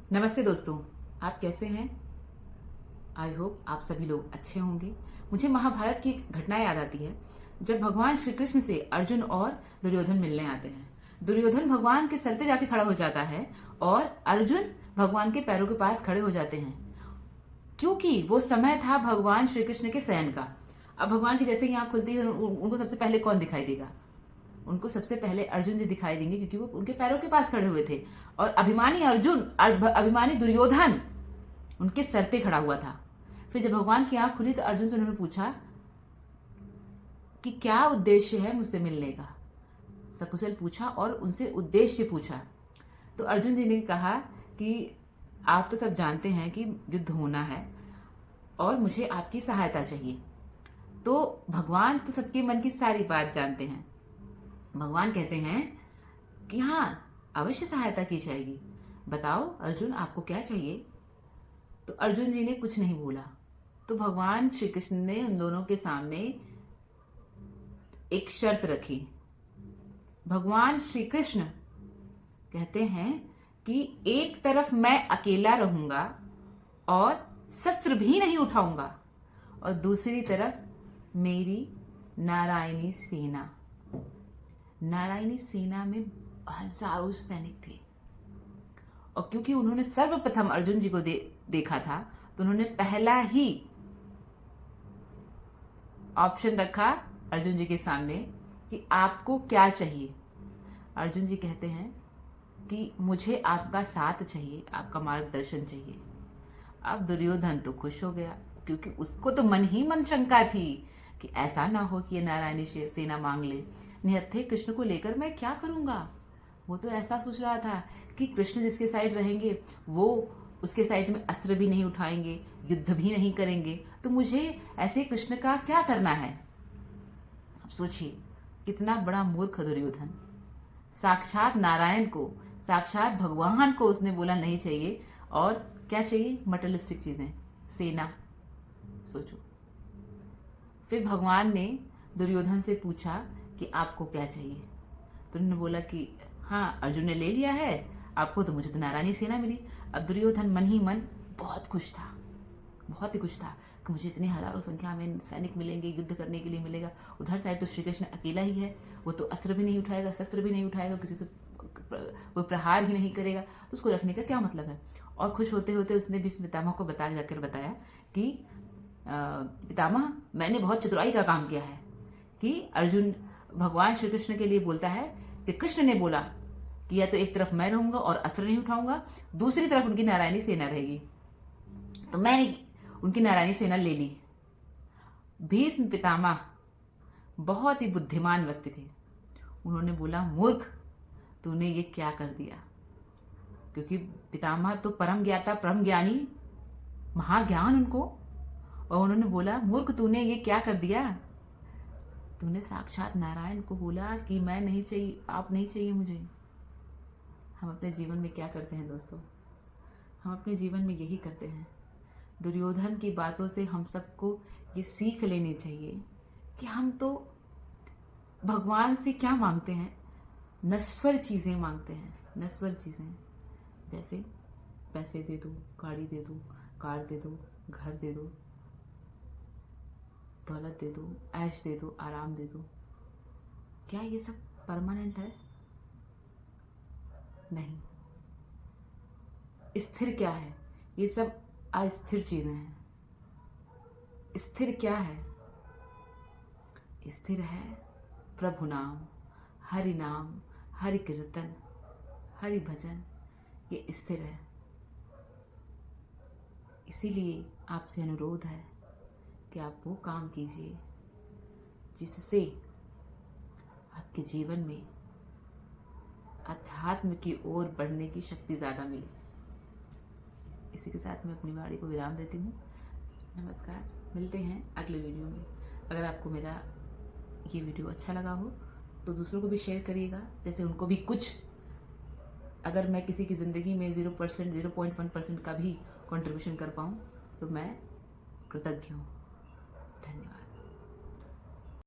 नमस्ते दोस्तों। आप कैसे हैं? आई होप आप सभी लोग अच्छे होंगे। मुझे महाभारत की एक घटना याद आती है, जब भगवान श्री कृष्ण से अर्जुन और दुर्योधन मिलने आते हैं। दुर्योधन भगवान के सर पे जाके खड़ा हो जाता है और अर्जुन भगवान के पैरों के पास खड़े हो जाते हैं, क्योंकि वो समय था भगवान श्री कृष्ण के शयन का। अब भगवान की जैसे ही आँख खुलती है, उनको सबसे पहले कौन दिखाई देगा? उनको सबसे पहले अर्जुन जी दिखाई देंगे, क्योंकि वो उनके पैरों के पास खड़े हुए थे और अभिमानी अर्जुन, अभिमानी दुर्योधन उनके सर पे खड़ा हुआ था। फिर जब भगवान की आंख खुली तो अर्जुन से उन्होंने पूछा कि क्या उद्देश्य है मुझसे मिलने का। सकुशल पूछा और उनसे उद्देश्य पूछा। तो अर्जुन जी ने कहा कि आप तो सब जानते हैं कि युद्ध होना है और मुझे आपकी सहायता चाहिए। तो भगवान तो सबके मन की सारी बात जानते हैं। भगवान कहते हैं कि हाँ, अवश्य सहायता की जाएगी। बताओ अर्जुन, आपको क्या चाहिए? तो अर्जुन जी ने कुछ नहीं बोला। तो भगवान श्री कृष्ण ने उन दोनों के सामने एक शर्त रखी। भगवान श्री कृष्ण कहते हैं कि एक तरफ मैं अकेला रहूंगा और शस्त्र भी नहीं उठाऊंगा, और दूसरी तरफ मेरी नारायणी सेना। नारायणी सेना में हजारों सैनिक थे, और क्योंकि उन्होंने सर्वप्रथम अर्जुन जी को देखा था, तो उन्होंने पहला ही ऑप्शन रखा अर्जुन जी के सामने कि आपको क्या चाहिए। अर्जुन जी कहते हैं कि मुझे आपका साथ चाहिए, आपका मार्गदर्शन चाहिए। अब दुर्योधन तो खुश हो गया, क्योंकि उसको तो मन ही मन शंका थी कि ऐसा ना हो कि ये नारायणी सेना मांग ले। निहत्थे कृष्ण को लेकर मैं क्या करूंगा। वो तो ऐसा सोच रहा था कि कृष्ण जिसके साइड रहेंगे वो उसके साइड में अस्त्र भी नहीं उठाएंगे, युद्ध भी नहीं करेंगे, तो मुझे ऐसे कृष्ण का क्या करना है। अब सोचिए कितना बड़ा मूर्ख दुर्योधन। साक्षात नारायण को, साक्षात भगवान को उसने बोला नहीं चाहिए, और क्या चाहिए? मटेरियलिस्टिक चीजें, सेना। सोचो। फिर भगवान ने दुर्योधन से पूछा कि आपको क्या चाहिए। तो उन्होंने बोला कि हाँ, अर्जुन ने ले लिया है आपको, तो मुझे तो नारायणी सेना मिली। अब दुर्योधन मन ही मन बहुत खुश था, बहुत ही खुश था कि मुझे इतने हजारों संख्या में सैनिक मिलेंगे, युद्ध करने के लिए मिलेगा। उधर साइड तो श्री कृष्ण अकेला ही है, वो तो अस्त्र भी नहीं उठाएगा, शस्त्र भी नहीं उठाएगा, किसी से कोई प्रहार ही नहीं करेगा, तो उसको रखने का क्या मतलब है। और खुश होते होते उसने भी पितामह को जाकर बताया कि पितामह, मैंने बहुत चतुराई का काम किया है कि अर्जुन भगवान श्री कृष्ण के लिए बोलता है कि कृष्ण ने बोला कि या तो एक तरफ मैं रहूंगा और अस्त्र नहीं उठाऊंगा, दूसरी तरफ उनकी नारायणी सेना रहेगी। तो मैंने उनकी नारायणी सेना ले ली। भीष्म पितामह बहुत ही बुद्धिमान व्यक्ति थे। उन्होंने बोला, मूर्ख, तूने ये क्या कर दिया। क्योंकि पितामह तो परम ज्ञाता, परम ज्ञानी, महाज्ञान उनको। और उन्होंने बोला, मूर्ख, तूने ये क्या कर दिया। तूने साक्षात नारायण को बोला कि मैं नहीं चाहिए, आप नहीं चाहिए मुझे। हम अपने जीवन में क्या करते हैं दोस्तों? हम अपने जीवन में यही करते हैं। दुर्योधन की बातों से हम सबको ये सीख लेनी चाहिए कि हम तो भगवान से क्या मांगते हैं? नश्वर चीज़ें मांगते हैं, नश्वर चीज़ें। जैसे पैसे दे दो, गाड़ी दे दो, कार दे दो, घर दे दो, दौलत दे दो, ऐश दे दो, आराम दे दो। क्या ये सब परमानेंट है? नहीं। स्थिर क्या है? ये सब अस्थिर चीजें हैं। स्थिर क्या है? स्थिर है प्रभु नाम, हरि नाम, हरि कीर्तन, हरि भजन। ये स्थिर है। इसीलिए आपसे अनुरोध है कि आप वो काम कीजिए जिससे आपके जीवन में अध्यात्म की ओर बढ़ने की शक्ति ज़्यादा मिले। इसी के साथ मैं अपनी वाणी को विराम देती हूँ। नमस्कार, मिलते हैं अगले वीडियो में। अगर आपको मेरा ये वीडियो अच्छा लगा हो तो दूसरों को भी शेयर करिएगा, जैसे उनको भी कुछ, अगर मैं किसी की ज़िंदगी में 0%, 0.1% का भी कंट्रीब्यूशन कर पाऊँ तो मैं कृतज्ञ हूँ। धन्यवाद।